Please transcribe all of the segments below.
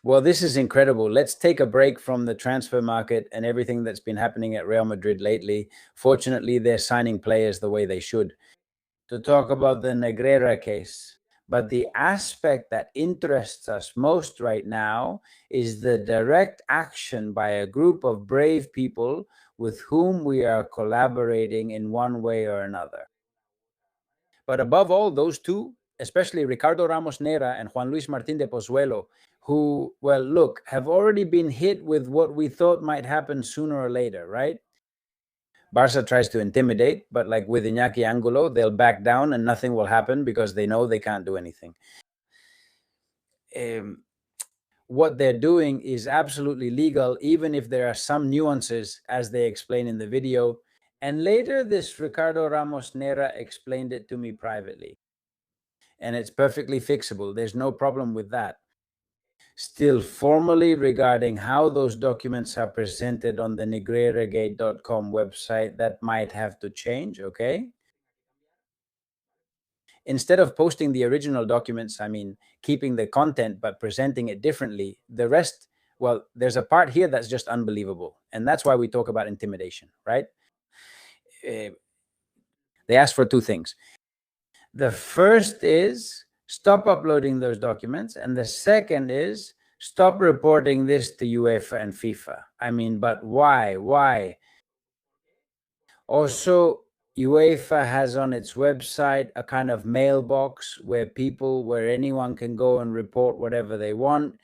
Well, this is incredible. Let's take a break from the transfer market and everything that's been happening at Real Madrid lately. Fortunately, they're signing players the way they should. To talk about the Negreira case. But the aspect that interests us most right now is the direct action by a group of brave people with whom we are collaborating in one way or another. But above all, those two, especially Ricardo Ramos Nera and Juan Luis Martín de Pozuelo, who, well, look, have already been hit with what we thought might happen sooner or later, right? Barça tries to intimidate, but like with Iñaki Angulo, they'll back down and nothing will happen because they know they can't do anything. What they're doing is absolutely legal, even if there are some nuances, as they explain in the video. And later, this Ricardo Ramos Nera explained it to me privately. And it's perfectly fixable. There's no problem with that. Still, formally regarding how those documents are presented on the negreiragate.com website, that might have to change, okay? Instead of posting the original documents, I mean, keeping the content but presenting it differently, the rest, well, there's a part here that's just unbelievable. And that's why we talk about intimidation, right? They ask for two things. The first is stop uploading those documents. And the second is stop reporting this to UEFA and FIFA. I mean, but why? Why? Also, UEFA has on its website a kind of mailbox where anyone can go and report whatever they want.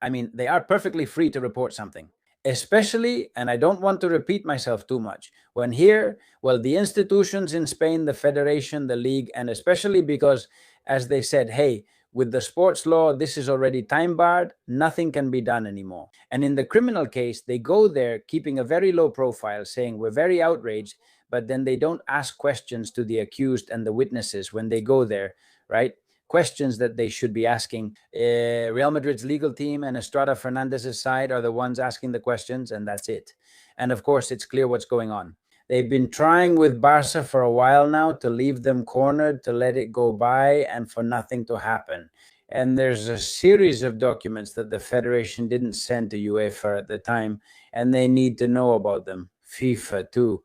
I mean, they are perfectly free to report something, especially, and I don't want to repeat myself too much, when here, well, the institutions in Spain, the federation, the league, and especially because, as they said, hey, with the sports law, this is already time barred, nothing can be done anymore. And in the criminal case, they go there keeping a very low profile, saying we're very outraged, but then they don't ask questions to the accused and the witnesses when they go there, right? Questions that they should be asking. Real Madrid's legal team and Estrada Fernandez's side are the ones asking the questions, and that's it. And of course, it's clear what's going on. They've been trying with Barça for a while now to leave them cornered, to let it go by, and for nothing to happen. And there's a series of documents that the Federation didn't send to UEFA at the time, and they need to know about them. FIFA too.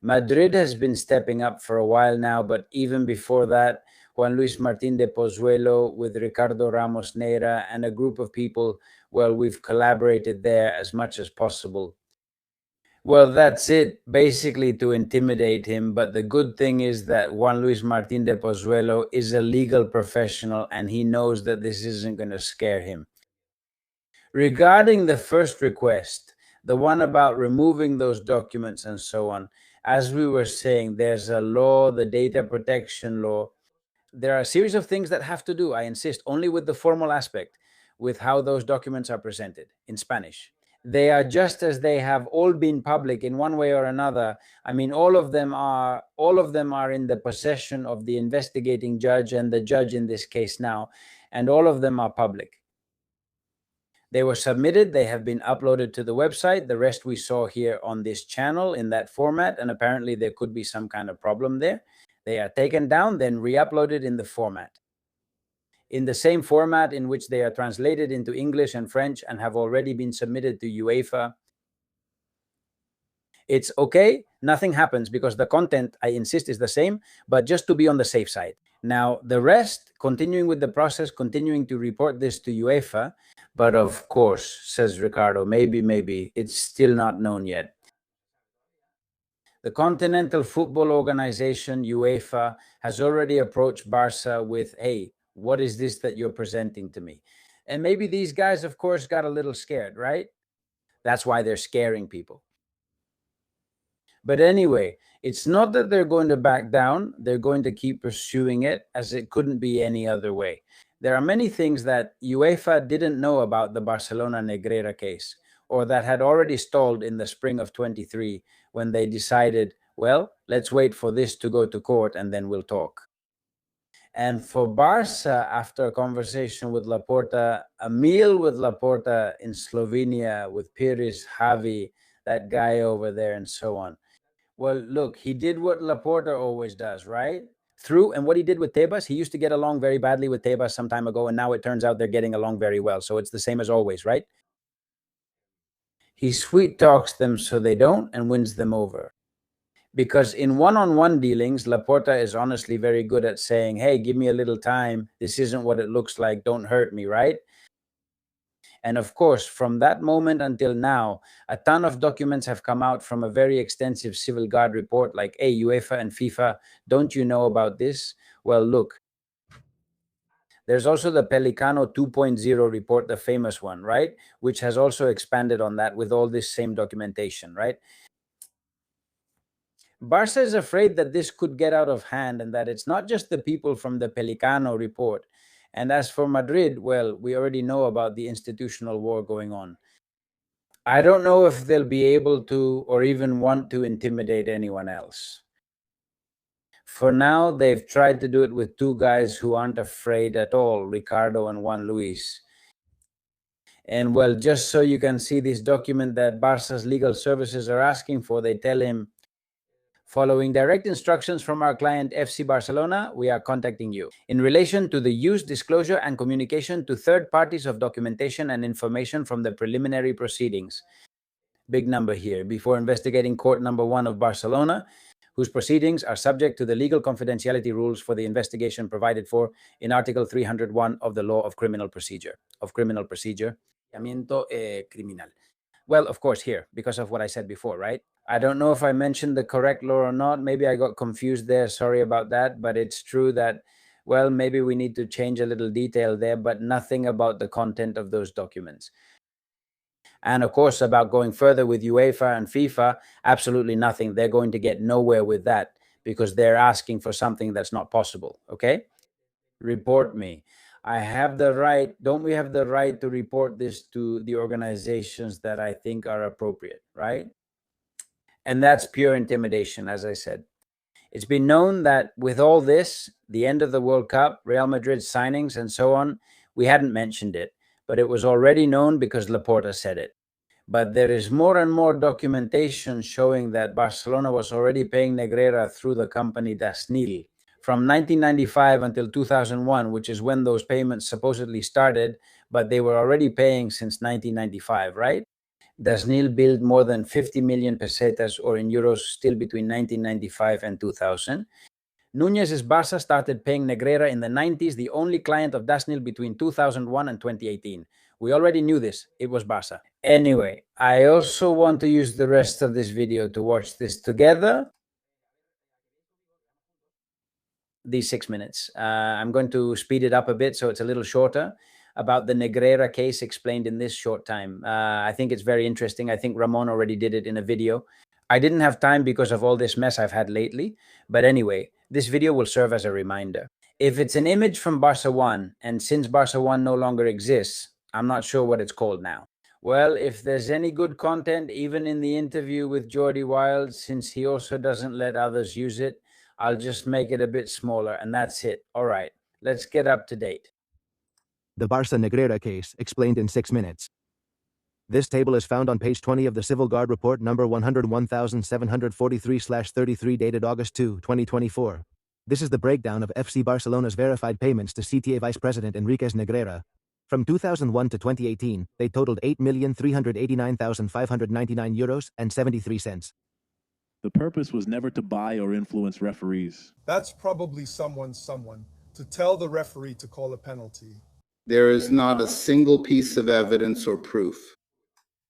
Madrid has been stepping up for a while now, but even before that, Juan Luis Martín de Pozuelo with Ricardo Ramos Nera and a group of people, well, we've collaborated there as much as possible. Well, that's it, basically to intimidate him. But the good thing is that Juan Luis Martín de Pozuelo is a legal professional and he knows that this isn't going to scare him. Regarding the first request, the one about removing those documents and so on, as we were saying, there's a law, the data protection law. There are a series of things that have to do, I insist, only with the formal aspect, with how those documents are presented in Spanish. They are just as they have all been public in one way or another. I mean, all of them are in the possession of the investigating judge and the judge in this case now, and all of them are public. They were submitted, they have been uploaded to the website. The rest we saw here on this channel in that format, and apparently there could be some kind of problem there. They are taken down, then re-uploaded in the format. In the same format in which they are translated into English and French and have already been submitted to UEFA. It's okay, nothing happens because the content, I insist, is the same, but just to be on the safe side. Now, the rest, continuing with the process, continuing to report this to UEFA, but of course, says Ricardo, maybe, it's still not known yet. The Continental Football Organization, UEFA, has already approached Barça with, hey, what is this that you're presenting to me? And maybe these guys, of course, got a little scared, right? That's why they're scaring people. But anyway, it's not that they're going to back down. They're going to keep pursuing it as it couldn't be any other way. There are many things that UEFA didn't know about the Barcelona Negreira case, or that had already stalled in the spring of 23 when they decided, well, let's wait for this to go to court and then we'll talk. And for Barça, after a conversation with Laporta, a meal with Laporta in Slovenia with Pires, Javi, that guy over there, and so on. Well, look, he did what Laporta always does, right? through. And what he did with Tebas, he used to get along very badly with Tebas some time ago, and now it turns out they're getting along very well. So it's the same as always, right? He sweet talks them so they don't and wins them over. Because in one-on-one dealings, Laporta is honestly very good at saying, hey, give me a little time. This isn't what it looks like. Don't hurt me, right? And of course, from that moment until now, a ton of documents have come out from a very extensive civil guard report like, hey, UEFA and FIFA, don't you know about this? Well, look, there's also the Pelicano 2.0 report, the famous one, right? Which has also expanded on that with all this same documentation, right? Barça is afraid that this could get out of hand and that it's not just the people from the Pelicano report. And as for Madrid, well, we already know about the institutional war going on. I don't know if they'll be able to or even want to intimidate anyone else. For now, they've tried to do it with two guys who aren't afraid at all, Ricardo and Juan Luis. And well, just so you can see this document that Barca's legal services are asking for, they tell him, following direct instructions from our client FC Barcelona, we are contacting you in relation to the use, disclosure, and communication to third parties of documentation and information from the preliminary proceedings. Big number here, before investigating court number 1 of Barcelona, whose proceedings are subject to the legal confidentiality rules for the investigation provided for in Article 301 of the Law of Criminal Procedure. Criminal. Well, of course, here, because of what I said before, right? I don't know if I mentioned the correct law or not. Maybe I got confused there. Sorry about that. But it's true that, well, maybe we need to change a little detail there, but nothing about the content of those documents. And of course, about going further with UEFA and FIFA, absolutely nothing. They're going to get nowhere with that because they're asking for something that's not possible. Okay? Report me. I have the right. Don't we have the right to report this to the organizations that I think are appropriate, right? And that's pure intimidation, as I said. It's been known that with all this, the end of the World Cup, Real Madrid's signings, and so on, we hadn't mentioned it, but it was already known because Laporta said it. But there is more and more documentation showing that Barcelona was already paying Negreira through the company Dasnil from 1995 until 2001, which is when those payments supposedly started, but they were already paying since 1995, right? Dasnil billed more than 50 million pesetas, or in euros, still between 1995 and 2000. Núñez's Barça started paying Negreira in the 90s, the only client of Dasnil between 2001 and 2018. We already knew this. It was Barça. Anyway, I also want to use the rest of this video to watch this together. These 6 minutes. I'm going to speed it up a bit so it's a little shorter, about the Negreira case explained in this short time. I think it's very interesting. I think Ramon already did it in a video. I didn't have time because of all this mess I've had lately. But anyway, this video will serve as a reminder. If it's an image from Barça 1, and since Barça 1 no longer exists, I'm not sure what it's called now. Well, if there's any good content, even in the interview with Jordi Wild, since he also doesn't let others use it, I'll just make it a bit smaller, and that's it. All right, let's get up to date. The Barça Negreira case, explained in 6 minutes. This table is found on page 20 of the Civil Guard Report number 101,743/33 dated August 2, 2024. This is the breakdown of FC Barcelona's verified payments to CTA Vice President Enriquez Negreira. From 2001 to 2018, they totaled €8,389,599.73. The purpose was never to buy or influence referees. That's probably someone to tell the referee to call a penalty. There is not a single piece of evidence or proof.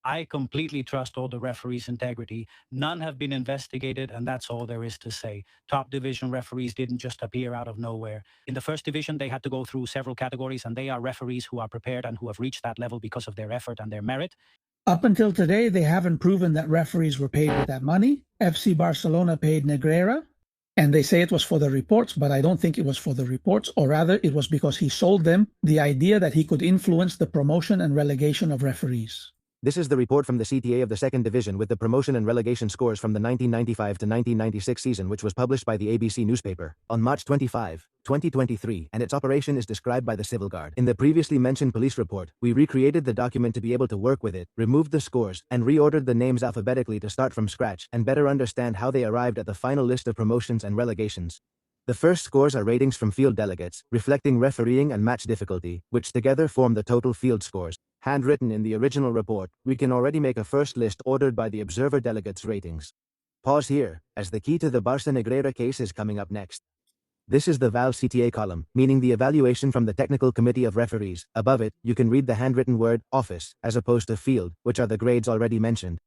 I completely trust all the referees' integrity. None have been investigated, and that's all there is to say. Top division referees didn't just appear out of nowhere. In the first division, they had to go through several categories, and they are referees who are prepared and who have reached that level because of their effort and their merit. Up until today, they haven't proven that referees were paid with that money. FC Barcelona paid Negreira, and they say it was for the reports, but I don't think it was for the reports, or rather it was because he sold them the idea that he could influence the promotion and relegation of referees. This is the report from the CTA of the second division with the promotion and relegation scores from the 1995 to 1996 season, which was published by the ABC newspaper on March 25, 2023, and its operation is described by the Civil Guard. In the previously mentioned police report, we recreated the document to be able to work with it, removed the scores, and reordered the names alphabetically to start from scratch and better understand how they arrived at the final list of promotions and relegations. The first scores are ratings from field delegates, reflecting refereeing and match difficulty, which together form the total field scores. Handwritten in the original report, we can already make a first list ordered by the observer delegates' ratings. Pause here, as the key to the Barça Negreira case is coming up next. This is the VAL CTA column, meaning the evaluation from the Technical Committee of Referees. Above it, you can read the handwritten word, office, as opposed to field, which are the grades already mentioned.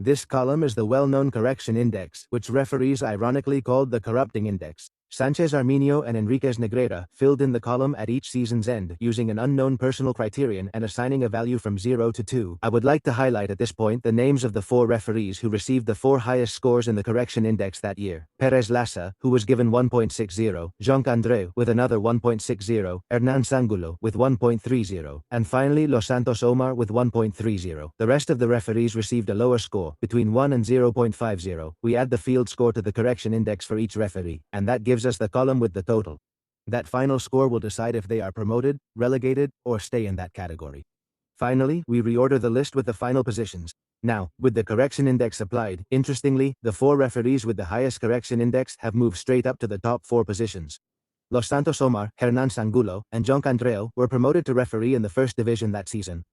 This column is the well-known correction index, which referees ironically called the corrupting index. Sanchez Arminio and Enriquez Negreira filled in the column at each season's end using an unknown personal criterion and assigning a value from 0 to 2. I would like to highlight at this point the names of the 4 referees who received the 4 highest scores in the correction index that year. Perez Lassa, who was given 1.60, Jonc Andreu with another 1.60, Hernan Sangulo with 1.30, and finally Los Santos Omar with 1.30. The rest of the referees received a lower score, between 1 and 0.50. We add the field score to the correction index for each referee, and that gives us the column with the total. That final score will decide if they are promoted, relegated, or stay in that category. Finally, we reorder the list with the final positions. Now, with the correction index applied, interestingly, the 4 referees with the highest correction index have moved straight up to the top 4 positions. Los Santos Omar, Hernan Sangulo, and Jonc Andreu were promoted to referee in the first division that season.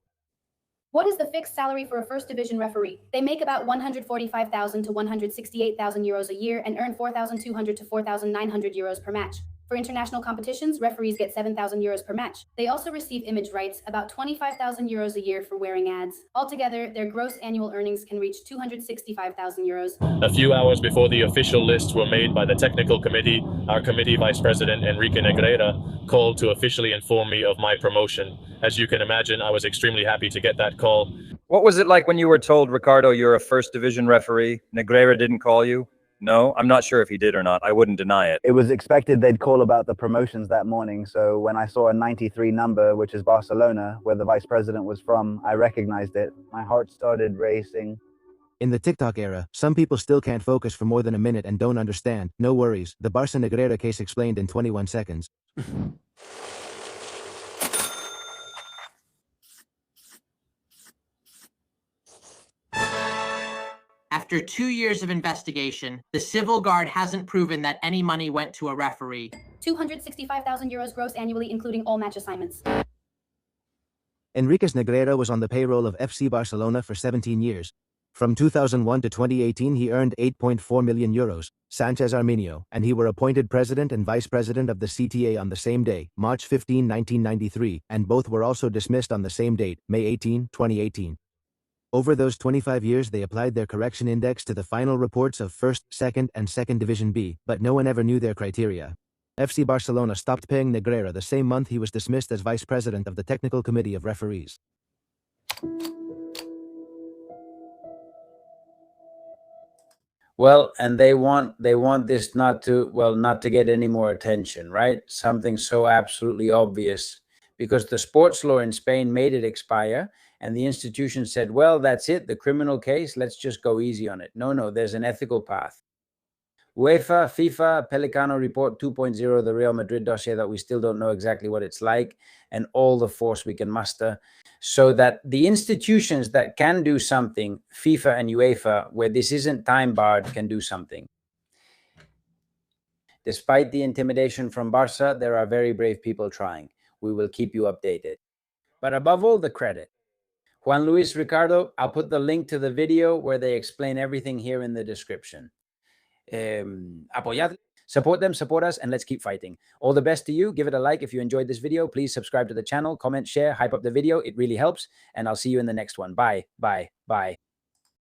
What is the fixed salary for a first division referee? They make about 145,000 to 168,000 euros a year and earn 4,200 to 4,900 euros per match. For international competitions, referees get 7,000 euros per match. They also receive image rights, about 25,000 euros a year for wearing ads. Altogether, their gross annual earnings can reach 265,000 euros. A few hours before the official lists were made by the technical committee, our committee vice president, Enrique Negreira, called to officially inform me of my promotion. As you can imagine, I was extremely happy to get that call. What was it like when you were told, Ricardo, you're a first division referee? Negreira didn't call you? No, I'm not sure if he did or not. I wouldn't deny it. It was expected they'd call about the promotions that morning, so when I saw a 93 number, which is Barcelona, where the vice president was from, I recognized it. My heart started racing. In the TikTok era, some people still can't focus for more than a minute and don't understand. No worries, the Barça Negreira case explained in 21 seconds. After 2 years of investigation, the civil guard hasn't proven that any money went to a referee. 265,000 euros gross annually, including all match assignments. Enriquez Negreira was on the payroll of FC Barcelona for 17 years. From 2001 to 2018 he earned 8.4 million euros. Sanchez Arminio and he were appointed president and vice president of the CTA on the same day, March 15, 1993, and both were also dismissed on the same date, May 18, 2018. Over those 25 years they applied their correction index to the final reports of first, second, and second Division B, but no one ever knew their criteria. FC Barcelona stopped paying Negreira the same month he was dismissed as vice president of the Technical Committee of Referees. Well, and they want this not to get any more attention, right? Something so absolutely obvious, because the sports law in Spain made it expire, and the institution said, well, that's it, the criminal case, let's just go easy on it. No, there's an ethical path. UEFA, FIFA, Pelicano Report 2.0, the Real Madrid dossier that we still don't know exactly what it's like, and all the force we can muster, so that the institutions that can do something, FIFA and UEFA, where this isn't time barred, can do something. Despite the intimidation from Barça, there are very brave people trying. We will keep you updated. But above all, the credit. Juan Luis, Ricardo, I'll put the link to the video where they explain everything here in the description. Apoyad, support them, support us, and let's keep fighting. All the best to you. Give it a like if you enjoyed this video. Please subscribe to the channel, comment, share, hype up the video. It really helps. And I'll see you in the next one. Bye.